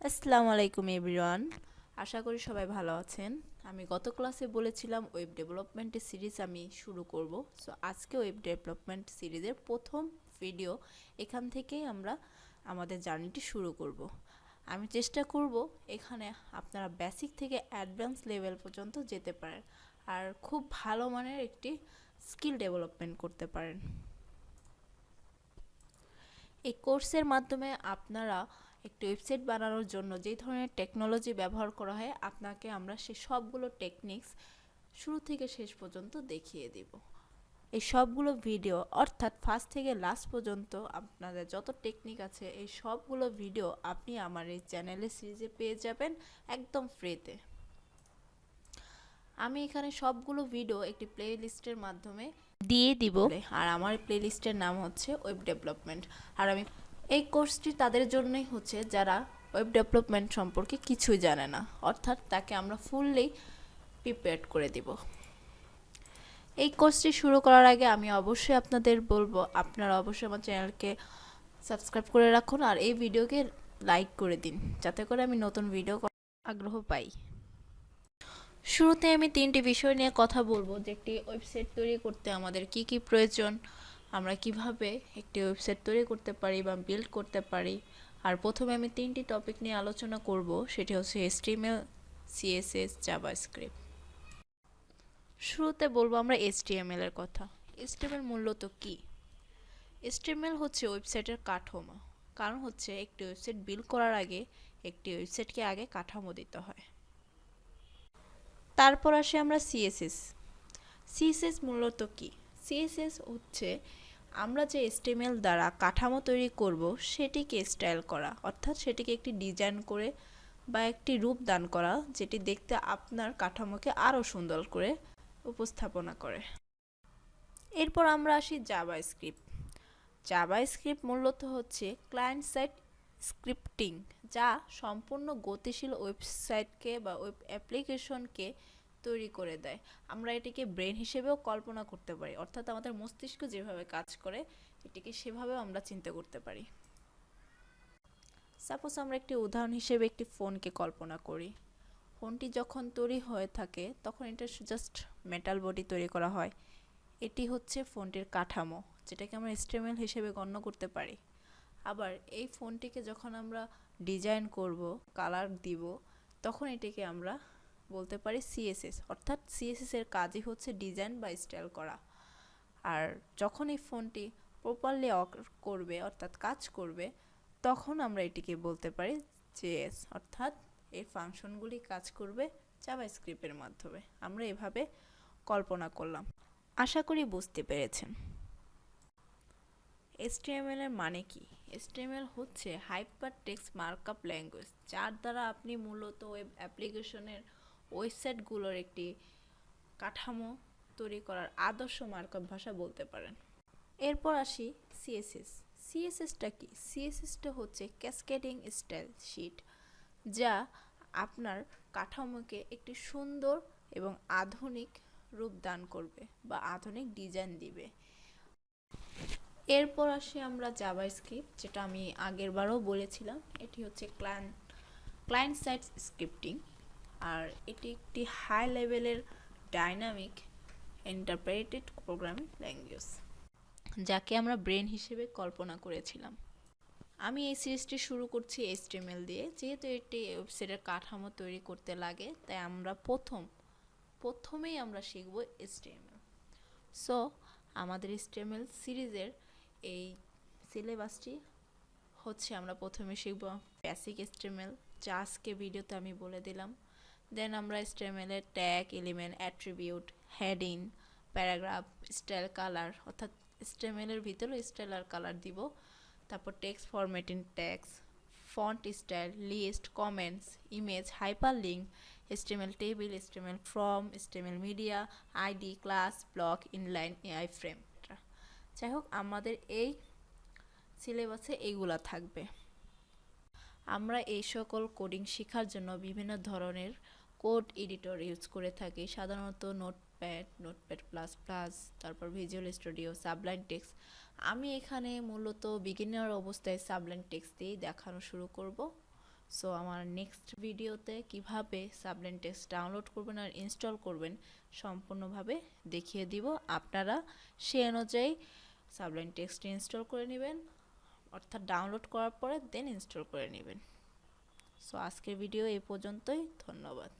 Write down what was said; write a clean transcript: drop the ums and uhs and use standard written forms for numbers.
আসসালামু আলাইকুম এভরিওয়ান। আশা করি সবাই ভালো আছেন। আমি গত ক্লাসে বলেছিলাম ওয়েব ডেভেলপমেন্টের সিরিজ আমি শুরু করব। সো আজকে ওয়েব ডেভেলপমেন্ট সিরিজের প্রথম ভিডিও। এখান থেকেই আমরা আমাদের জার্নিটি শুরু করব। আমি চেষ্টা করব এখানে আপনারা বেসিক থেকে অ্যাডভান্স লেভেল পর্যন্ত যেতে পারেন আর খুব ভালো মানের একটি স্কিল ডেভেলপমেন্ট করতে পারেন। এই কোর্সের মাধ্যমে আপনারা একটি ওয়েবসাইট বানানোর জন্য যে ধরনের টেকনোলজি ব্যবহার করা হয় আপনাকে আমরা সে সবগুলো টেকনিক্স শুরু থেকে শেষ পর্যন্ত দেখিয়ে দেব। এই সবগুলো ভিডিও অর্থাৎ ফার্স্ট থেকে লাস্ট পর্যন্ত আপনাদের যত টেকনিক আছে এই সবগুলো ভিডিও আপনি আমার এই চ্যানেলে সিরিজে পেয়ে যাবেন একদম ফ্রিতে। আমি এখানে সবগুলো ভিডিও একটি প্লে লিস্টের মাধ্যমে দিয়ে দিব আর আমার প্লে লিস্টের নাম হচ্ছে ওয়েব ডেভেলপমেন্ট। আর আমি এই কোর্সটি তাদের জন্যই হচ্ছে যারা ওয়েব ডেভেলপমেন্ট সম্পর্কে কিছুই জানে না, অর্থাৎ তাকে আমরা ফুললি প্রিপেয়ার্ড করে দিব। এই কোর্সটি শুরু করার আগে আমি অবশ্যই আপনাদের বলবো আপনারা অবশ্যই আমার চ্যানেলকে সাবস্ক্রাইব করে রাখুন আর এই ভিডিওকে লাইক করে দিন যাতে করে আমি নতুন ভিডিও আগ্রহ পাই। শুরুতে আমি তিনটি বিষয় নিয়ে কথা বলবো যে একটি ওয়েবসাইট তৈরি করতে আমাদের কি কি প্রয়োজন, আমরা কিভাবে একটি ওয়েবসাইট তৈরি করতে পারি বা বিল্ড করতে পারি। আর প্রথমে আমি তিনটি টপিক নিয়ে আলোচনা করব, সেটি হচ্ছে HTML, CSS, জাভাস্ক্রিপ্ট। শুরুতে বলবো আমরা HTML এর কথা। HTML মূলত কি? HTML হচ্ছে ওয়েবসাইটের কাঠামো। কারণ হচ্ছে একটি ওয়েবসাইট বিল্ড করার আগে একটি ওয়েবসাইটকে আগে কাঠামো দিতে হয়। তারপর আসি আমরা সিএসএস। সিএসএস মূলত কি? সিএসএস হচ্ছে আমরা যে HTML দ্বারা কাঠামো তৈরি করব সেটিকে স্টাইল করা, অর্থাৎ সেটিকে একটি ডিজাইন করে বা একটি রূপ দান করা যেটি দেখতে আপনার কাঠামোকে আরও সুন্দর করে উপস্থাপনা করে। এরপর আমরা আসি জাভাস্ক্রিপ্ট। জাভাস্ক্রিপ্ট মূলত হচ্ছে ক্লায়েন্ট সাইড স্ক্রিপ্টিং, যা সম্পূর্ণ গতিশীল ওয়েবসাইটকে বা ওয়েব অ্যাপ্লিকেশনকে তৈরি করে দেয়। আমরা এটিকে ব্রেন হিসেবেও কল্পনা করতে পারি, অর্থাৎ আমাদের মস্তিষ্ক যেভাবে কাজ করে এটিকে সেভাবেও আমরা চিন্তা করতে পারি। সাপোজ আমরা একটি উদাহরণ হিসেবে একটি ফোনকে কল্পনা করি। ফোনটি যখন তৈরি হয়ে থাকে তখন এটা জাস্ট মেটাল বডি তৈরি করা হয়। এটি হচ্ছে ফোনটির কাঠামো, যেটাকে আমরা HTML হিসেবে গণ্য করতে পারি। আবার এই ফোনটিকে যখন আমরা ডিজাইন করব, কালার দিব, তখন এটিকে আমরা বলতে পারি সিএসএস, অর্থাৎ সিএসএস এর কাজই হচ্ছে ডিজাইন বা স্টাইল করা। আর যখন এই ফোনটি প্রপারলি করবে অর্থাৎ কাজ করবে তখন আমরা এটিকে বলতে পারি জেএস, অর্থাৎ এর ফাংশনগুলি কাজ করবে জাভাস্ক্রিপ্টের মাধ্যমে। আমরা এভাবে কল্পনা করলাম। আশা করি বুঝতে পেরেছেন। HTML এর মানে কি? HTML হচ্ছে হাইপার টেক্সট মার্কআপ ল্যাঙ্গুয়েজ, যার দ্বারা আপনি মূলত ওয়েব অ্যাপ্লিকেশনের ওয়েবসাইটগুলোর একটি কাঠামো তৈরি করার আদর্শ মার্কআপ ভাষা বলতে পারেন। এরপর আসি সিএসএস। সিএসএসটা কি? সিএসএসটা হচ্ছে ক্যাসকেডিং স্টাইল শিট, যা আপনার কাঠামোকে একটি সুন্দর এবং আধুনিক রূপ দান করবে বা আধুনিক ডিজাইন দিবে। এরপর আসি আমরা জাভাস্ক্রিপ্ট, যেটা আমি আগের বারও বলেছিলাম। এটি হচ্ছে ক্লায়েন্ট সাইড স্ক্রিপ্টিং, আর এটি একটি হাই লেভেলের ডাইনামিক ইন্টারপ্রেটেড প্রোগ্রামিং ল্যাঙ্গুয়েজ, যাকে আমরা ব্রেন হিসেবে কল্পনা করেছিলাম। আমি এই সিরিজটি শুরু করছি HTML দিয়ে, যেহেতু এটি ওয়েবসাইটের কাঠামো তৈরি করতে লাগে তাই আমরা প্রথমেই আমরা শিখব HTML। সো আমাদের HTML সিরিজের এই সিলেবাসটি হচ্ছে আমরা প্রথমে শিখব বেসিক HTML, যা আজকে ভিডিওতে আমি বলে দিলাম। দেন আমরা HTML এর tag, element, attribute, heading, paragraph, style, colour, অর্থাৎ HTML এর ভিতরে স্টাইল আর কালার দিব। তারপর text formatting, tags, font style, list, comments, image, hyperlink, HTML table, HTML form, HTML media, ID, class, block, inline, iframe. যাই হোক, আমাদের এই সিলেবাসে এইগুলা থাকবে। আমরা এই সকল কোডিং শেখার জন্য বিভিন্ন ধরনের কোড এডিটর ইউজ করে থাকি, সাধারণত নোটপ্যাড প্লাস প্লাস, তারপর ভিজুয়াল স্টুডিও, সাবলাইম টেক্সট। আমি এখানে মূলত বিগিনার অবস্থায় সাবলাইম টেক্সট দিয়েই দেখানো শুরু করব। সো আমার নেক্সট ভিডিওতে কিভাবে সাবলাইম টেক্সট ডাউনলোড করবেন আর ইনস্টল করবেন সম্পূর্ণভাবে দেখিয়ে দিব। আপনারা সে অনুযায়ী সাবলাইম টেক্সট ইনস্টল করে নেবেন, অর্থাৎ ডাউনলোড করার পরে দেন ইনস্টল করে নেবেন। সো আজকের ভিডিও এই পর্যন্তই, ধন্যবাদ।